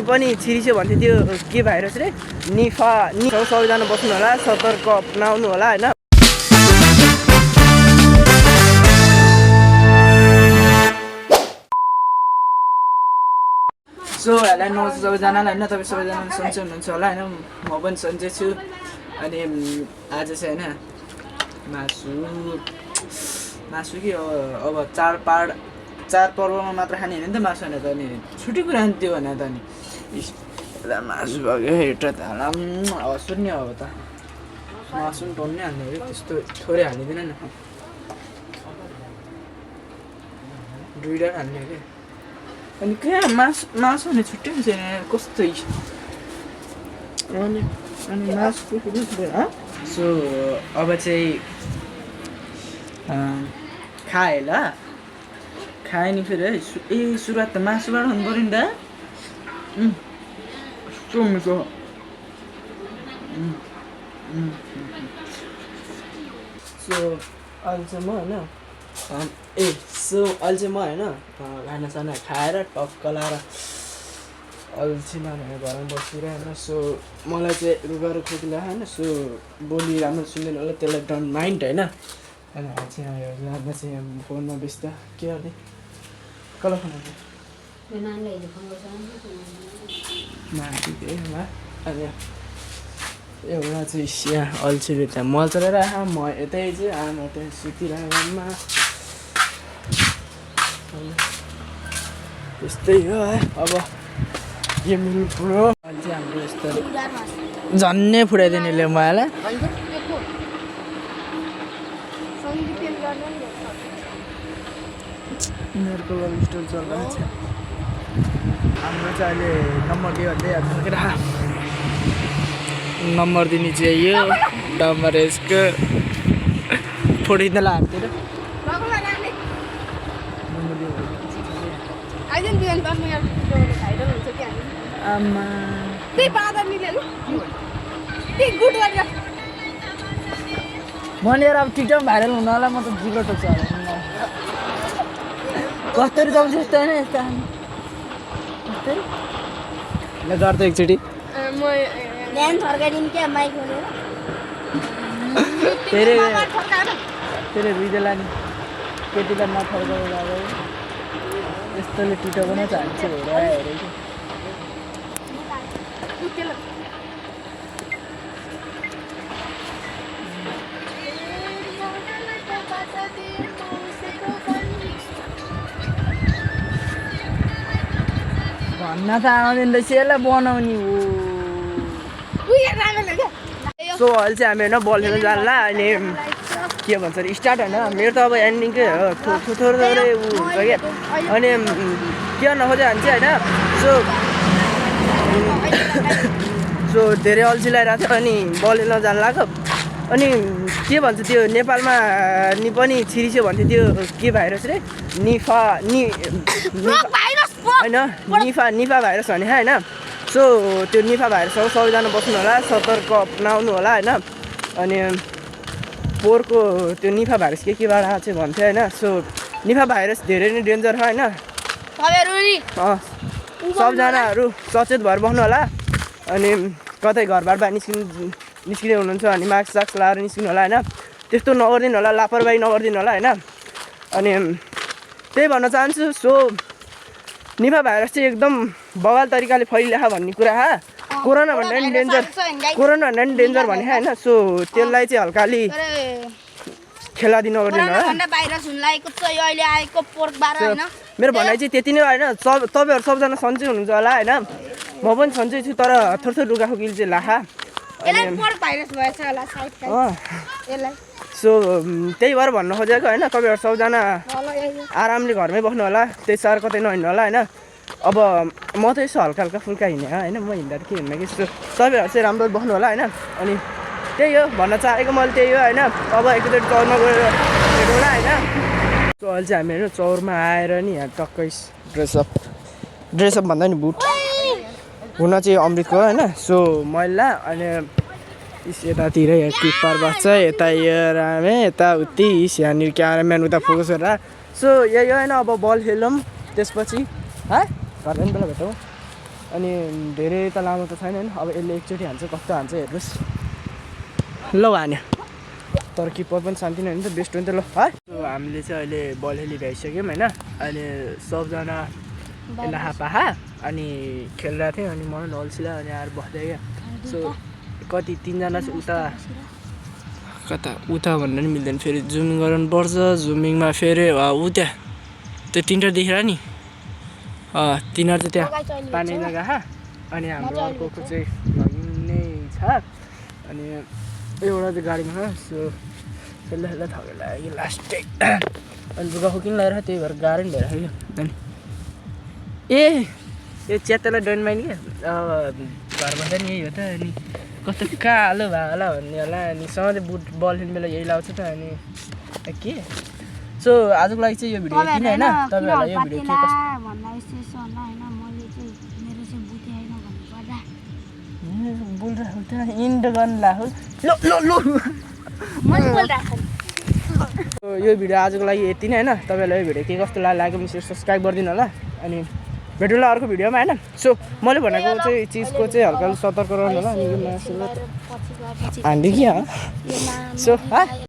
पनि छिरिसो भन्थ्यो त्यो के भाइरस रे निफा सबैजना बस्नु होला सतर्क अपनाउनु होला हैन सो हेलो नमस्ते सबैजनालाई हैन तपाई सबैजना सन्चै हुनुहुन्छ होला हैन म पनि सन्चै छु अनि आज चाहिँ हैन मासु कि अब चाड पर्वमा मात्र खाने हैन नि त मासु हैन त अनि छुट्टी कुरा नि त्यो भने त अनि मासु भयो हेटा त हालम सुन्ने अब त मासु पनि टन्नै हाल्ने हो त्यस्तो थोरै हालिदिन न दुईटा हाल्ने के अनि के मासु भने छुट्टै हुन्छ कस्तो अनि मासुको फेरि सो अब चाहिँ खाए ल खाए नि फेरि है सुरुवात त मासुबाट हुनु पऱ्यो नि त मिठो सो अहिले चाहिँ म होइन अहिले चाहिँ म होइन खानासाना खाएर टक्क लाएर अल्छी नभएर घरमा बसिरहेँ होइन सो मलाई चाहिँ रुगाएर खोकिला होइन सो बोली राम्रो सुन्दैन होला त्यसलाई डन्ट माइन्ड होइन अनि चाहिँ लाग्दा चाहिँ फोनमा व्यस्त के गर्ने कसलाई फोन अनि एउटा चाहिँ यहाँ अल्छीले त्यहाँ मल चलाइरहेको म यतै चाहिँ आमा त्यहाँ सुतिरहेको घरमा त्यस्तै हो है अब के मिल्नु पुरो अहिले चाहिँ हाम्रो यस्तो झन्नै फुटाइदिने ले मलाई उनीहरूको लभ स्टोरी चलिरहेको छ हाम्रो चाहिँ अहिले नम्बर दियो भन्दै फर्केर नम्बर दिने चाहिँ यो नम्बर यसको फोडिँदा लाग्थ्यो आमा भनेर अब टिकटक भाइरल हुन होला म त जिरो टोक्छ कस्तरी जाउँछ यस्तो होइन यस्तो ल गर्दा एकचोटि फेरि रुइदेला नि केटीलाई नफर्काउ गयो यस्तोले टिकटक नै चाहन्छ हेरे भन्न त आउँदैन रहेछ यसलाई बनाउने हो सो अहिले चाहिँ हामी होइन बल खेल्न जान्ला अनि के भन्छ अरे स्टार्ट होइन मेरो त अब एन्डिङकै हो थोरै उ हुन्छ क्या अनि के गर्न खोज्यो भने चाहिँ होइन सो धेरै अल्छी लगाइरहेको थियो अनि बल खेल्न जान लाग्यो अनि के भन्छ त्यो नेपालमा नि पनि छिरिसो भन्थ्यो त्यो के भाइरस रे होइन निफा भाइरस भने होइन सो त्यो निफा भाइरससँग सबैजना बस्नु होला सतर्क अपनाउनु होला होइन अनि पोहोरको त्यो निफा भाइरस केबाट आएको चाहिँ भन्थ्यो होइन सो निफा भाइरस धेरै नै डेन्जर छ होइन सबजनाहरू सचेत भएर बस्नु होला अनि कतै घरबाट निस्किने हुनुहुन्छ अनि मास्क साक्स लगाएर निस्किनु होला होइन त्यस्तो नगरिदिनु होला लापरवाही नगरिदिनु होला होइन अनि त्यही भन्न चाहन्छु सो निफा भाइरस चाहिँ एकदम बवाल तरिकाले फैलिरहेको भन्ने कुरा कोरोना भन्दा पनि डेन्जर भने होइन सो त्यसलाई चाहिँ हल्का अलि खेला दिनु नगरिदिनु होला मेरो भनाइ चाहिँ त्यति नै होइन तपाईँहरू सबजना सन्चै हुनुहुन्छ होला होइन म पनि सन्चै छु तर थोरै रुगाखोकीले चाहिँ लाखा सो त्यही भएर भन्नु खोजेको होइन तपाईँहरू सबजना आरामले घरमै बस्नु होला त्यही साह्रो कतै नहिँड्नु होला होइन अब म त यसो हल्का फुल्का हिँडेँ होइन म हिँड्दा के हिँड्ने कि यस्तो तपाईँहरू चाहिँ राम्रो बस्नु होला होइन अनि त्यही हो भन्न चाहेको मैले त्यही हो होइन अब एकचोटि चौरमा गएर भेटौँ होला होइन सो अहिले चाहिँ हामीहरू चौरमा आएर नि यहाँ टक्कै ड्रेसअप भन्दा नि बुट हुन चाहिँ अमृतको होइन सो मैला अनि यतातिर यहाँ किपर बस्छ यता यो रामे यताउति यहाँनिर क्यामेराम्यान उता फोकस गरेर सो यही होइन अब बल खेलौँ त्यसपछि है घरमा पनि बेला भेटौँ अनि धेरै त लामो त छैन होइन अब यसले एकचोटि हान्छ कस्तो हान्छ हेर्नुहोस् ल हान्यो तर किपर पनि शान्ति नै हो नि त बेस्ट हो नि त ल है हामीले चाहिँ अहिले बल खेली भ्याइसक्यौँ होइन अहिले सबजना लाहापाहा अनि खेलिरहेको थियौँ अनि मलाई नल्सिला अनि आएर बस्दै क्या सो कति 3 जना चाहिँ उता भन्न नि मिल्दैन फेरि जुमिङ गराउनुपर्छ जुमिङमा फेरि ऊ त्यहाँ त्यो 3टा देखेर नि तिनीहरू चाहिँ त्यहाँ पानी नगएको अनि हाम्रो अर्को चाहिँ लगिनै छ अनि एउटा चाहिँ गाडीमा सो खेल्दा थकेर लाग्यो लास्टै अनि लुगा खोकिन लगाएर त्यही भएर गाह्रो नि भइरहेको अनि ए च्यातलाई डोन्ट माइन्ड क्या घरमा पनि यही हो त अनि कस्तो कालो भयो होला भन्ने होला अनि सधैँ बल खेल्ने बेला यही लाउँछ त अनि के सो आजको लागि चाहिँ यो भिडियो किन होइन तपाईँहरूलाई यो भिडियो के यो भिडियो आजको लागि यति नै होइन तपाईँहरूलाई यो भिडियो के कस्तो लाग्यो मिस सब्सक्राइब गरिदिनु होला अनि भेटौँला अर्को भिडियोमा होइन सो मैले भनेको चाहिँ चिजको चाहिँ हल्का सतर्क रहनु होला अनि यो हान्दै कि सो